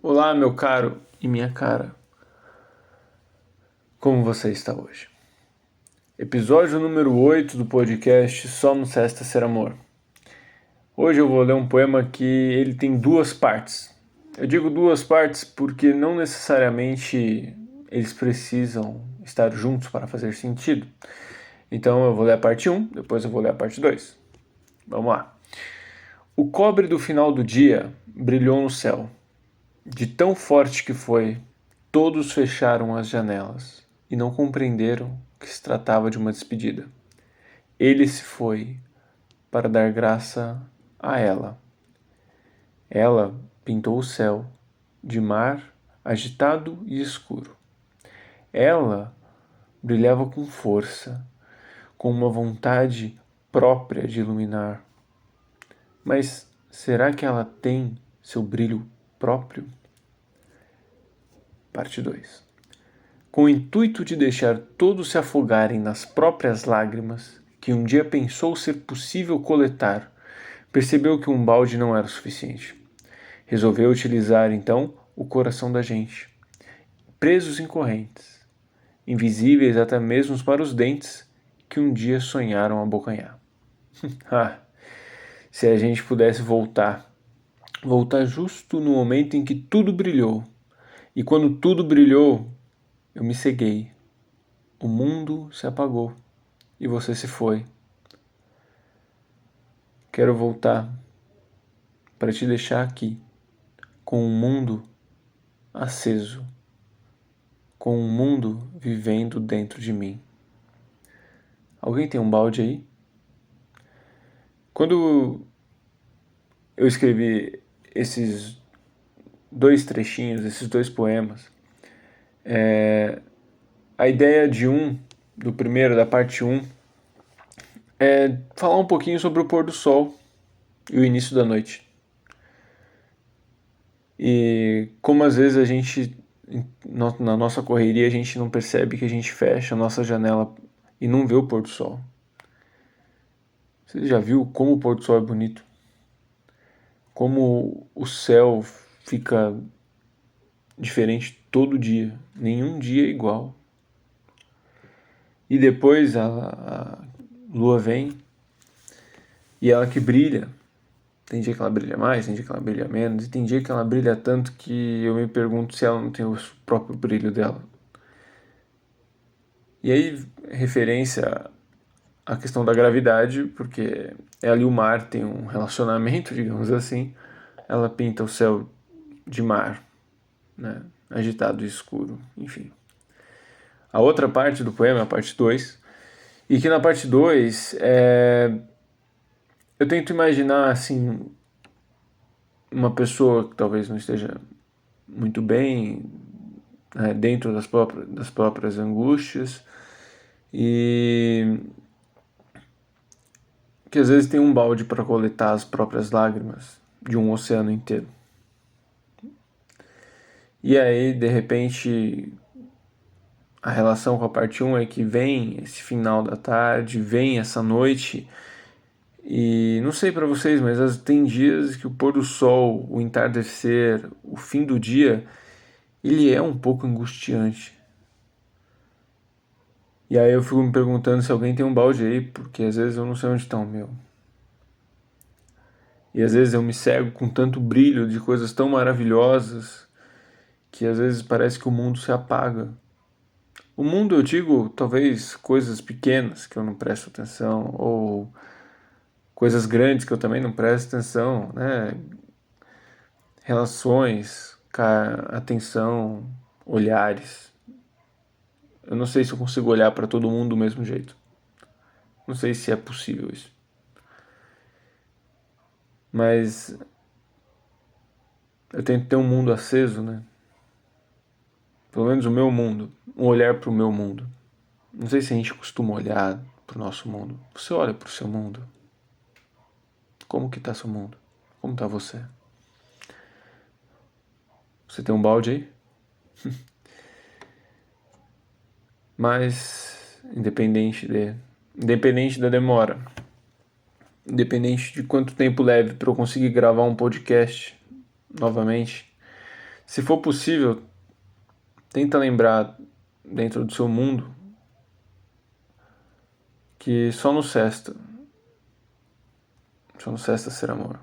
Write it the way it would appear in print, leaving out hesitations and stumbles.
Olá, meu caro e minha cara. Como você está hoje? Episódio número 8 do podcast Só nos Resta Ser Amor. Hoje eu vou ler um poema que ele tem duas partes. Eu digo duas partes porque não necessariamente eles precisam estar juntos para fazer sentido. Então eu vou ler a parte 1, depois eu vou ler a parte 2. Vamos lá. O cobre do final do dia brilhou no céu. De tão forte que foi, todos fecharam as janelas e não compreenderam que se tratava de uma despedida. Ele se foi para dar graça a ela. Ela pintou o céu de mar agitado e escuro. Ela brilhava com força, com uma vontade própria de iluminar. Mas será que ela tem seu brilho próprio? Parte 2. Com o intuito de deixar todos se afogarem nas próprias lágrimas, que um dia pensou ser possível coletar, percebeu que um balde não era o suficiente. Resolveu utilizar, então, o coração da gente, presos em correntes, invisíveis até mesmo para os dentes que um dia sonharam abocanhar. Se a gente pudesse voltar justo no momento em que tudo brilhou, e quando tudo brilhou, eu me ceguei. O mundo se apagou e você se foi. Quero voltar para te deixar aqui, com o mundo aceso, com o mundo vivendo dentro de mim. Alguém tem um balde aí? Quando eu escrevi esses dois trechinhos, esses dois poemas, a ideia do primeiro, da parte 1, é falar um pouquinho sobre o pôr do sol e o início da noite. E como às vezes a gente, na nossa correria, a gente não percebe que a gente fecha a nossa janela e não vê o pôr do sol. Você já viu como o pôr do sol é bonito? Como o céu fica diferente todo dia. Nenhum dia é igual. E depois a lua vem e ela que brilha. Tem dia que ela brilha mais, tem dia que ela brilha menos, e tem dia que ela brilha tanto que eu me pergunto se ela não tem o próprio brilho dela. E aí, referência à questão da gravidade, porque ela e o mar têm um relacionamento, digamos assim. Ela pinta o céu de mar, né? Agitado e escuro, enfim. A outra parte do poema, a parte 2, e que na parte 2 eu tento imaginar assim uma pessoa que talvez não esteja muito bem, né, dentro das próprias angústias, e que às vezes tem um balde para coletar as próprias lágrimas de um oceano inteiro. E aí, de repente, a relação com a parte 1 é que vem esse final da tarde, vem essa noite, e não sei para vocês, mas tem dias que o pôr do sol, o entardecer, o fim do dia, ele é um pouco angustiante. E aí eu fico me perguntando se alguém tem um balde aí, porque às vezes eu não sei onde está o meu. E às vezes eu me cego com tanto brilho de coisas tão maravilhosas que às vezes parece que o mundo se apaga. O mundo, eu digo, talvez coisas pequenas que eu não presto atenção, ou coisas grandes que eu também não presto atenção, né? Relações, atenção, olhares. Eu não sei se eu consigo olhar para todo mundo do mesmo jeito. Não sei se é possível isso. Mas eu tento ter um mundo aceso, né? Pelo menos o meu mundo. Um olhar para o meu mundo. Não sei se a gente costuma olhar para o nosso mundo. Você olha para o seu mundo? Como que está seu mundo? Como está você? Você tem um balde aí? Mas, independente da demora, independente de quanto tempo leve para eu conseguir gravar um podcast novamente, Se for possível, tenta lembrar dentro do seu mundo que só no cesta ser amor.